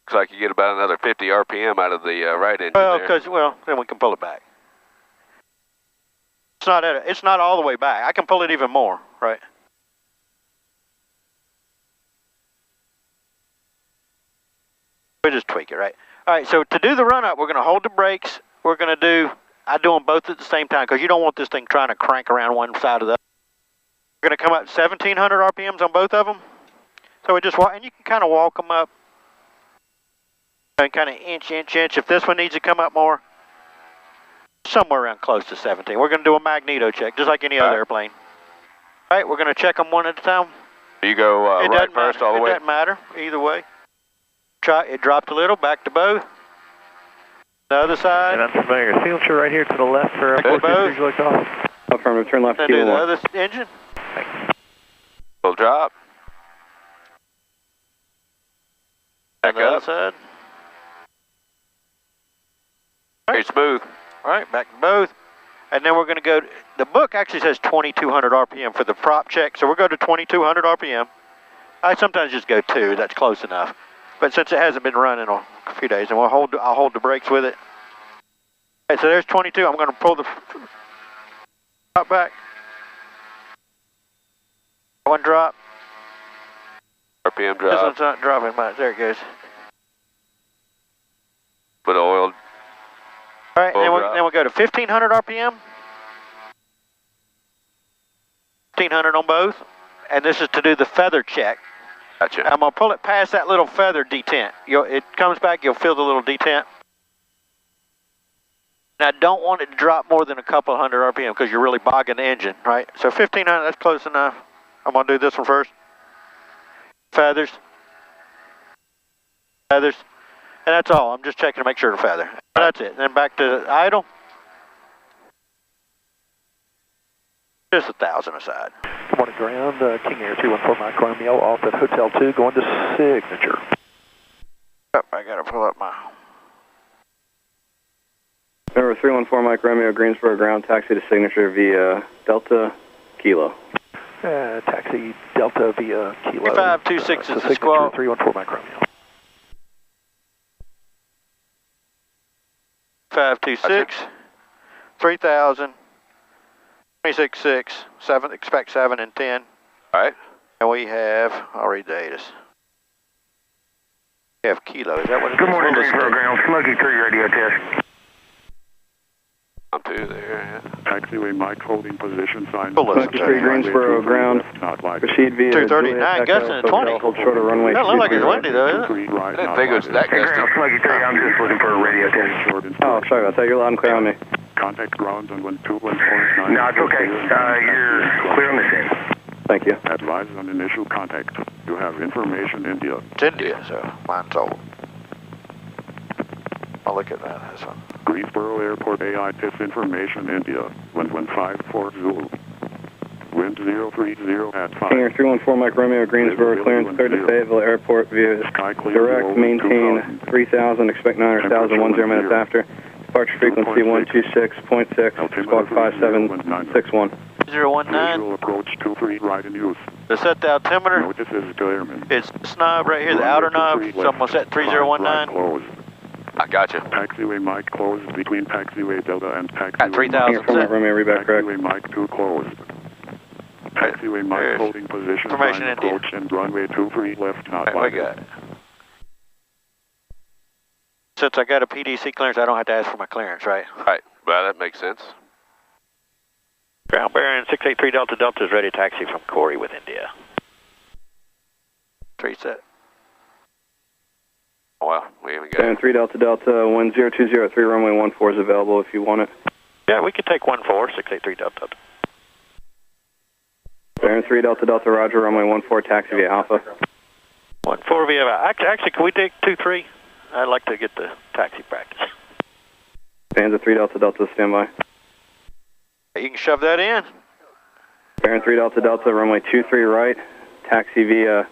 Looks like you get about another 50 RPM out of the right engine Well, then we can pull it back. It's not all the way back. I can pull it even more, right? We just tweak it, right? All right, so to do the run up, we're going to hold the brakes. I do them both at the same time because you don't want this thing trying to crank around one side of the other. We're going to come up 1,700 RPMs on both of them. So we just walk, and you can kind of walk them up and kind of inch. If this one needs to come up more, somewhere around close to 17. We're going to do a magneto check, just like any other airplane. All right, we're going to check them one at a time. You go right first all the way? It doesn't matter, either way. It dropped a little, back to both. The other side. And I'm familiar. Signature right here to the left for both. Liftoff. Affirmative, turn left. Then do the other engine. Thanks. Full drop. Back the other up. side. Very smooth. All right, back to both. And then we're going to go, the book actually says 2,200 RPM for the prop check, so we'll go to 2,200 RPM. I sometimes just go 2, that's close enough. But since it hasn't been running a few days, and I'll hold the brakes with it. Okay, so there's 22. I'm going to pull the drop back. One drop. RPM drop. This one's not dropping much. There it goes. Put oil. All right, then we'll go to 1,500 RPM. 1,500 on both. And this is to do the feather check. Gotcha. I'm going to pull it past that little feather detent. It comes back, you'll feel the little detent. And I don't want it to drop more than a couple hundred RPM because you're really bogging the engine, right? So 1,500, that's close enough. I'm going to do this one first. Feathers. Feathers. And that's all. I'm just checking to make sure to feather. That's it. Then back to idle. Just 1,000 aside. Good morning, ground. King Air 314 Mike Romeo off at Hotel 2 going to Signature. Yep, I got to pull up my... Number 314 Mike Romeo, Greensboro ground, taxi to Signature via Delta Kilo. Taxi Delta via Kilo. 526 is the squawk. 314 Mike Romeo. 526, 3,000, 26.6, 7, expect 7 and 10. All right. And we have, I'll read the ATIS. We have kilo, is that what it is? Good morning, Greensboro ground, Smoky 3 radio test. On 2 there, yeah. Taxiway Mike holding position sign. Smoky 3 Greensboro ground, proceed via 239, gusting at 20. Hold short of runway. Doesn't look like it's windy though, is it? I didn't think it was that gusty. Smoky 3, I'm just looking for a radio test. Oh, sorry about that, you're loud and clear on me. Contact ground on 12149. No, it's okay. You're clear on the scene. Thank you. Advise on initial contact. You have information India. It's India, so mine's old. I'll look at that, this one. Greensboro Airport AITIS information India. 1154 Zulu. Wind 030 at 5. King Air 314 Mike Romeo, Greensboro, clearance 3rd to Fayetteville Airport via direct, maintain 3,000, expect 9 or 1,000, 10 minutes after. Departure frequency 126.6, squawk 5761. 019. Visual approach 23 right in use. To set the altimeter, Notice is Clearman. it's this knob right here, the outer knob, so I'm going to set 3019. Closed. I gotcha. Taxiway Mike closed between Taxiway Delta and Taxiway At 3,000 King Air 4 Mike Romeo, reback correct. Taxiway Mike 2 closed. Taxiway Mike There's holding position information sign India. approach and runway 23 left not Right, we got it. Since I got a PDC clearance, I don't have to ask for my clearance, right? Right. Well, that makes sense. Ground bearing 683 Delta Delta is ready to taxi from Corey with India. 3 set. Well, we haven't got And 3 Delta Delta, 10203 runway 14 is available if you want it. Yeah, we could take 1-4, 683 Delta Delta. Baron 3 Delta Delta, roger, runway 14, taxi via Alpha. 1-4 via, actually, can we take 2-3? I'd like to get the taxi practice. Stanza 3 Delta Delta, standby. You can shove that in. Baron 3 Delta Delta, runway 23 right, taxi via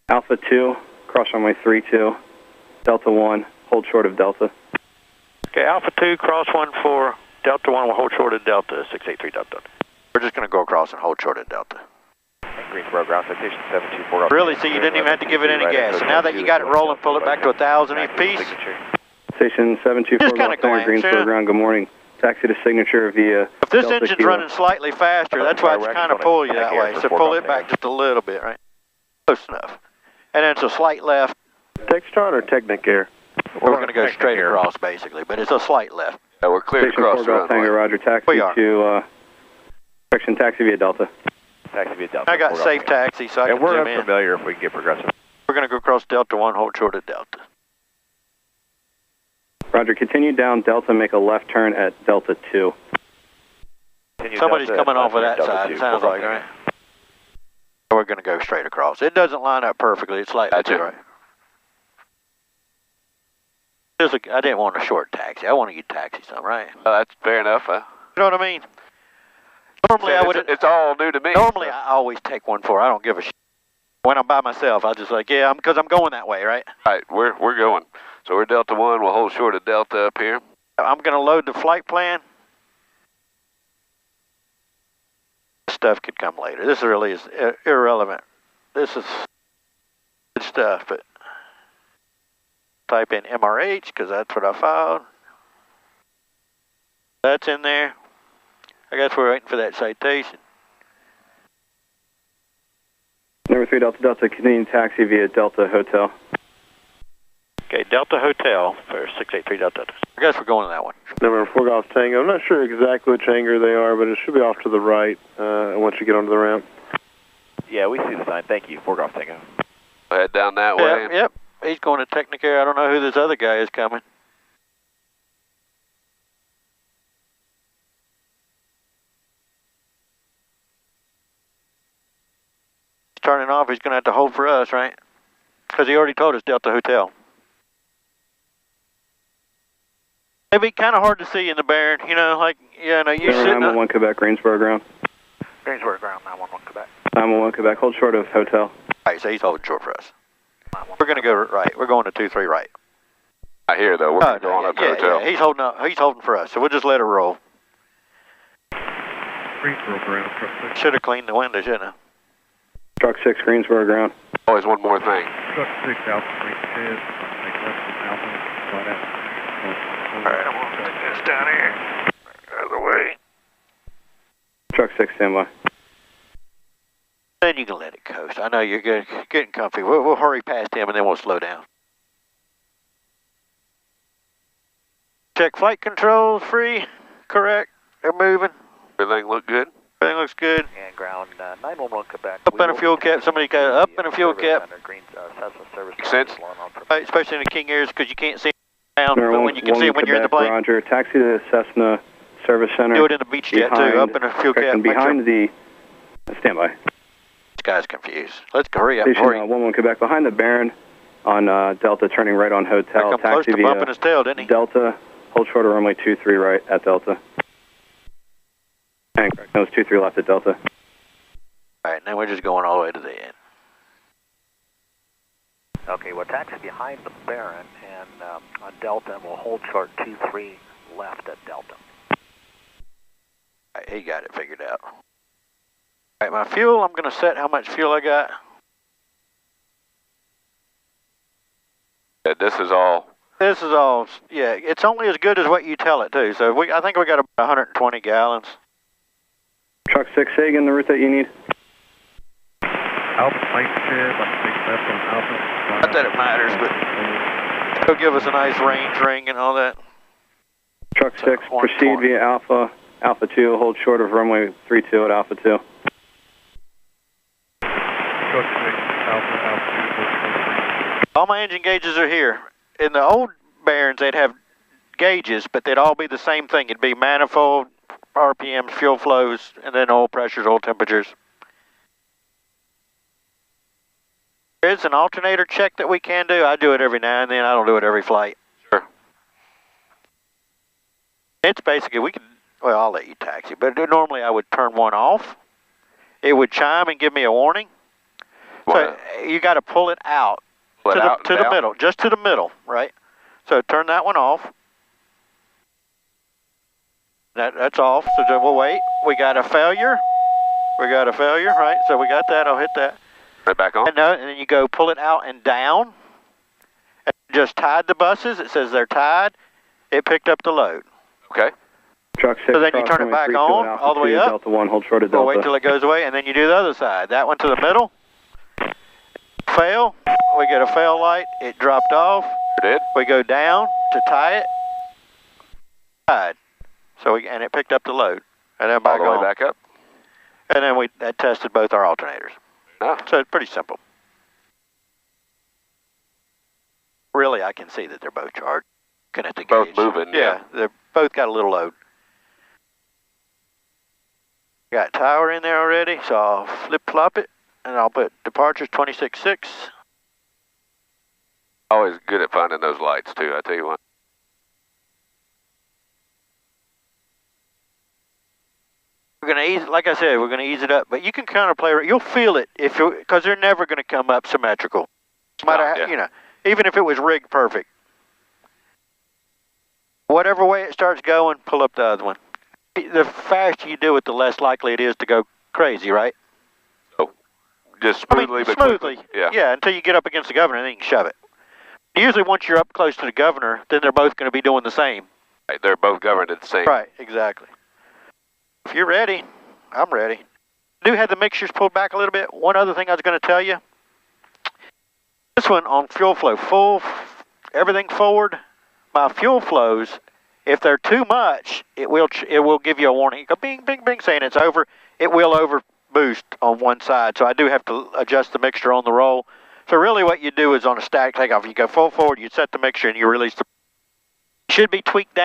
Alpha 2, cross runway 32, Delta 1, hold short of Delta. Okay, Alpha 2, cross 1-4, Delta 1 will hold short of Delta, 683 Delta. We're just going to go across and hold short at Delta. Greensboro ground, citation 724. Really, so you didn't even have to give it any gas. So now that you got it rolling, pull it back to 1,000 each piece. Station 724 Just kinda Golf Tango, glance, Greensboro yeah. ground, good morning. Taxi to signature via If this Delta engine's Kilo. running slightly faster, that's why it's kind of pull you that way. So pull it back just a little bit, right? Close enough. And then it's a slight left. Textron or Technic Air? We're going to go straight across, basically, but it's a slight left. Yeah, we're clear Station across 4 the Golf Tango, runway. roger. Taxi We are. to section taxi via Delta. Taxi via Delta. I got safe taxi, so I And can we're zoom in. unfamiliar if we can get progressive. We're going to go across Delta 1, hold short of Delta. Roger, continue down Delta, make a left turn at Delta 2. Somebody's Delta, coming off of that Delta side, 2, it sounds like, right? We're going to go straight across. It doesn't line up perfectly, it's slightly Gotcha. to the right. I didn't want a short taxi. I want to get taxi some, right? That's fair enough. You know what I mean? Normally I would. It's all new to me. Normally I always take 1-4. I don't give a shit. When I'm by myself, I just like, yeah, because I'm going that way, right? Right, we're going. So we're Delta 1. We'll hold short of Delta up here. I'm going to load the flight plan. Stuff could come later. This really is irrelevant. This is good stuff, but type in MRH because that's what I filed. That's in there. I guess we're waiting for that citation. Number 3 Delta Delta, continue taxi via Delta Hotel. Okay, Delta Hotel for 683 Delta. I guess we're going to that one. Number 4 Golf Tango. I'm not sure exactly which hangar they are, but it should be off to the right once you get onto the ramp. Yeah, we see the sign. Thank you. 4 Golf Tango. Head down that way. Yep. He's going to Technicare. I don't know who this other guy is coming. He's turning off. He's going to have to hold for us, right? Because he already told us Delta Hotel. It'd be kind of hard to see in the Baron, you know, like, you know, you sitting 911 Quebec, Greensboro ground. Greensboro ground, 911 Quebec. 911 Quebec, hold short of Hotel. Right, so he's holding short for us. We're going to go right. We're going to 23 right. I hear though. We're going up to Hotel. Yeah, he's holding up. He's holding for us, so we'll just let it roll. Greensboro ground, truck 6. Should have cleaned the window, shouldn't I? Truck 6, Greensboro ground. Always one more thing. Truck 6, Alpha, make left from Alpha, flat out. Alright, I'm going to put this down here. Out of the way. Truck 6, standby. Then you can let it coast. I know you're getting comfy. We'll hurry past him and then we'll slow down. Check flight controls, free, correct. They're moving. Everything look good? Everything looks good. And ground 911 Quebec. Up in a fuel cap. Somebody got up in a fuel cap. Makes sense. Right, especially in the King Airs because you can't see down, Number but 1, when you can see it when you're in the plane. Roger, taxi to the Cessna Service Center. Do it in the beach jet too, up in a fuel cap. And behind the, standby. This guy's confused. Let's hurry up. Station Hurry. 11 Quebec, behind the Baron on Delta, turning right on Hotel. Come close Taxi to via bumping his tail, didn't he? Delta, hold short of runway 23 right at Delta. And correct, nose 23 left at Delta. Alright, now we're just going all the way to the end. Okay, we'll taxi behind the Baron and on Delta, and we'll hold short 23 left at Delta. Alright, he got it figured out. Alright, my fuel, I'm going to set how much fuel I got. Yeah, this is all. This is all, yeah, it's only as good as what you tell it to. So I think we got about 120 gallons. Truck 6, say again the route that you need. Alpha, plate shed, like big left on Alpha. Not that it matters, but it'll give us a nice range ring and all that. Truck 6, proceed via Alpha, Alpha 2, hold short of runway 32 at Alpha 2. Truck 6, Alpha, Alpha 2, All my engine gauges are here. In the old Barons, they'd have gauges, but they'd all be the same thing. It'd be manifold, RPMs, fuel flows, and then oil pressures, oil temperatures. There's an alternator check that we can do. I do it every now and then. I don't do it every flight. Sure. It's basically, well, I'll let you taxi, but normally I would turn one off. It would chime and give me a warning. So you got to pull it out. To the middle, just to the middle, right? So turn that one off. That's off, so we'll wait. We got a failure. We got a failure, right? So we got that. I'll hit that. Right back on. And then you go pull it out and down. And just tied the buses. It says they're tied. It picked up the load. Okay. Truck 6, So then you turn it back on, all the way up. Delta 1, hold short of Delta. We'll wait till it goes away, and then you do the other side. That one to the middle. Fail. We get a fail light. It dropped off. Sure did. We go down to tie it. Tied. So and it picked up the load. And then back All the on. way back up. And then that tested both our alternators. Oh. So it's pretty simple. Really, I can see that they're both charged. Looking at the Both gauge. moving, yeah. They're both got a little load. Got tower in there already, so I'll flip-flop it, and I'll put departures 26.6. Always good at finding those lights, too, I tell you what. We're going to ease, like I said, we're going to ease it up, but you can kind of play, you'll feel it, because they're never going to come up symmetrical. No matter how, you know, even if it was rigged perfect. Whatever way it starts going, pull up the other one. The faster you do it, the less likely it is to go crazy, right? So, just smoothly, but smoothly. quickly. Yeah. Yeah, until you get up against the governor, and then you can shove it. Usually once you're up close to the governor, then they're both going to be doing the same. Right, they're both governed at the same. Right, exactly. If you're ready, I'm ready. I do have the mixtures pulled back a little bit. One other thing I was going to tell you. This one on fuel flow, full, everything forward. My fuel flows, if they're too much, it will give you a warning. It go bing, bing, bing, saying it's over. It will over boost on one side. So I do have to adjust the mixture on the roll. So really what you do is on a stack takeoff, you go full forward, you set the mixture, and you release the... Should be tweaked down.